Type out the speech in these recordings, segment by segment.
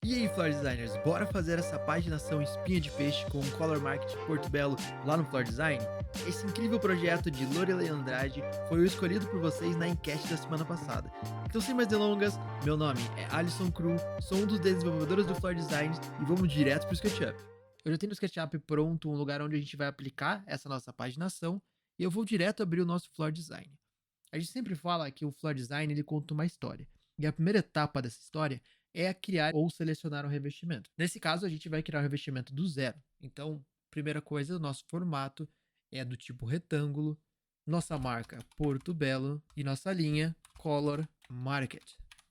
E aí, Floor Designers, bora fazer essa paginação espinha de peixe com o Color Market Porto Belo lá no Floor Design? Esse incrível projeto de Lorelei Andrade foi o escolhido por vocês na enquete da semana passada. Então, sem mais delongas, meu nome é Alisson Cru, sou um dos desenvolvedores do Floor Design e vamos direto para o SketchUp. Eu já tenho no SketchUp pronto um lugar onde a gente vai aplicar essa nossa paginação e eu vou direto abrir o nosso Floor Design. A gente sempre fala que o Floor Design ele conta uma história. E a primeira etapa dessa história é criar ou selecionar um revestimento. Nesse caso, a gente vai criar um revestimento do zero. Então, primeira coisa, o nosso formato é do tipo retângulo, nossa marca Porto Belo e nossa linha Color Market.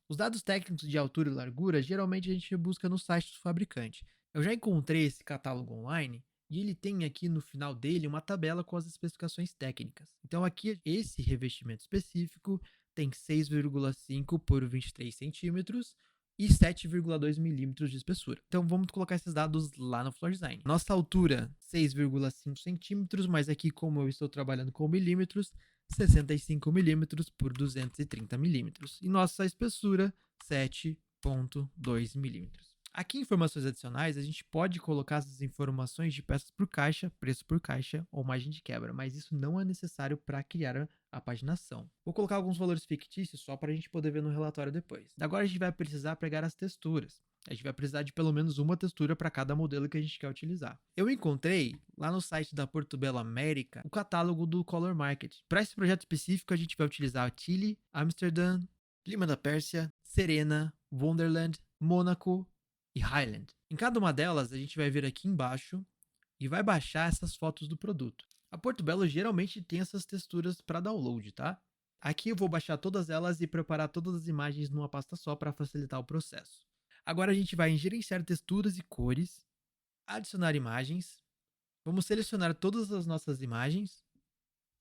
Os dados técnicos de altura e largura, geralmente a gente busca no site do fabricante. Eu já encontrei esse catálogo online e ele tem aqui no final dele uma tabela com as especificações técnicas. Então aqui, esse revestimento específico tem 6,5 por 23 centímetros e 7,2 milímetros de espessura. Então vamos colocar esses dados lá no Floor Design. Nossa altura, 6,5 centímetros, mas aqui como eu estou trabalhando com milímetros, 65 milímetros por 230 milímetros. E nossa espessura, 7,2 milímetros. Aqui em informações adicionais, a gente pode colocar essas informações de peças por caixa, preço por caixa ou margem de quebra, mas isso não é necessário para criar a paginação. Vou colocar alguns valores fictícios só para a gente poder ver no relatório depois. Agora a gente vai precisar pegar as texturas. A gente vai precisar de pelo menos uma textura para cada modelo que a gente quer utilizar. Eu encontrei lá no site da Porto Belo América o catálogo do Color Market. Para esse projeto específico, a gente vai utilizar a Chile, Amsterdã, Lima da Pérsia, Serena, Wonderland, Mônaco e Highland. Em cada uma delas, a gente vai vir aqui embaixo e vai baixar essas fotos do produto. A Porto Belo geralmente tem essas texturas para download, tá? Aqui eu vou baixar todas elas e preparar todas as imagens numa pasta só para facilitar o processo. Agora a gente vai em gerenciar texturas e cores, adicionar imagens, vamos selecionar todas as nossas imagens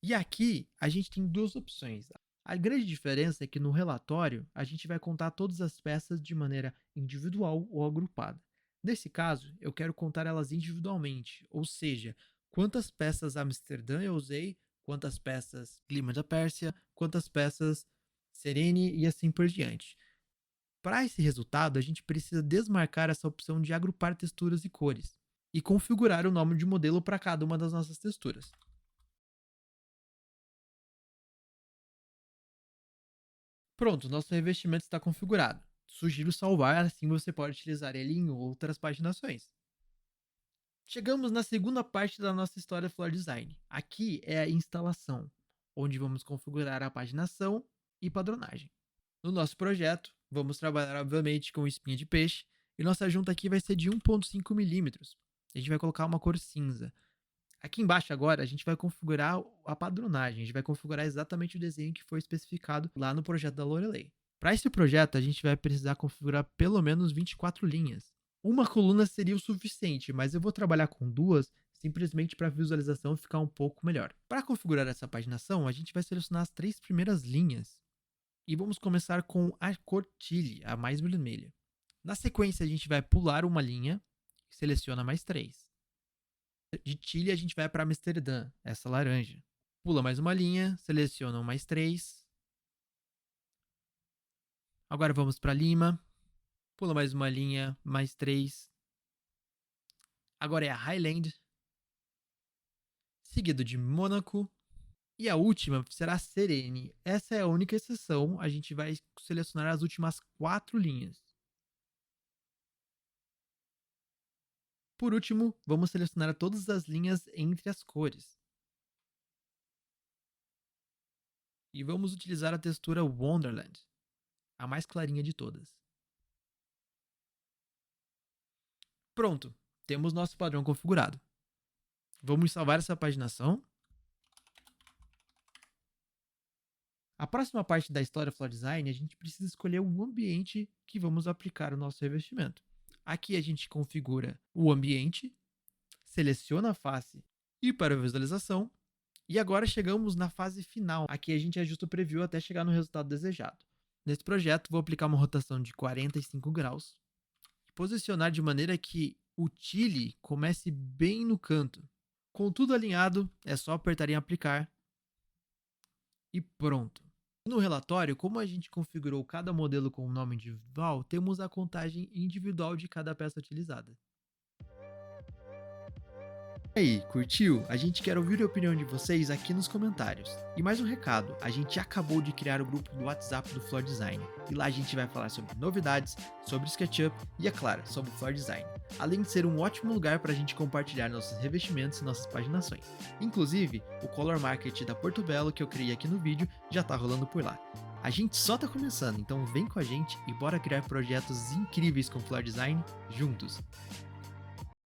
e aqui a gente tem duas opções. A grande diferença é que no relatório a gente vai contar todas as peças de maneira individual ou agrupada. Nesse caso, eu quero contar elas individualmente, ou seja, quantas peças Amsterdã eu usei, quantas peças Lima da Pérsia, quantas peças Serene e assim por diante. Para esse resultado, a gente precisa desmarcar essa opção de agrupar texturas e cores e configurar o nome de modelo para cada uma das nossas texturas. Pronto, nosso revestimento está configurado. Sugiro salvar, assim você pode utilizar ele em outras paginações. Chegamos na segunda parte da nossa história Floor Design. Aqui é a instalação, onde vamos configurar a paginação e padronagem. No nosso projeto, vamos trabalhar obviamente com espinha de peixe, e nossa junta aqui vai ser de 1,5 milímetros. A gente vai colocar uma cor cinza. Aqui embaixo agora a gente vai configurar a padronagem, a gente vai configurar exatamente o desenho que foi especificado lá no projeto da Lorelei. Para esse projeto a gente vai precisar configurar pelo menos 24 linhas. Uma coluna seria o suficiente, mas eu vou trabalhar com duas simplesmente para a visualização ficar um pouco melhor. Para configurar essa paginação, a gente vai selecionar as 3 primeiras linhas e vamos começar com a cor Chile, a mais vermelha. Na sequência a gente vai pular uma linha e seleciona mais 3. De Chile a gente vai para Amsterdã, essa laranja. Pula mais uma linha, seleciona mais 3. Agora vamos para Lima. Pula mais uma linha, mais 3. Agora é a Highland. Seguido de Mônaco. E a última será a Serene. Essa é a única exceção. A gente vai selecionar as últimas 4 linhas. Por último, vamos selecionar todas as linhas entre as cores. E vamos utilizar a textura Wonderland, a mais clarinha de todas. Pronto, temos nosso padrão configurado. Vamos salvar essa paginação. A próxima parte da história Floor Design, a gente precisa escolher o ambiente que vamos aplicar o nosso revestimento. Aqui a gente configura o ambiente, seleciona a face e para a visualização. E agora chegamos na fase final. Aqui a gente ajusta o preview até chegar no resultado desejado. Nesse projeto, vou aplicar uma rotação de 45 graus. Posicionar de maneira que o Chile comece bem no canto. Com tudo alinhado, é só apertar em aplicar. E pronto. No relatório, como a gente configurou cada modelo com um nome individual, temos a contagem individual de cada peça utilizada. E aí, curtiu? A gente quer ouvir a opinião de vocês aqui nos comentários. E mais um recado, a gente acabou de criar o grupo do WhatsApp do Floor Design. E lá a gente vai falar sobre novidades, sobre SketchUp e, é claro, sobre Floor Design. Além de ser um ótimo lugar para a gente compartilhar nossos revestimentos e nossas paginações. Inclusive, o Color Market da Portobello que eu criei aqui no vídeo já tá rolando por lá. A gente só tá começando, então vem com a gente e bora criar projetos incríveis com Floor Design juntos!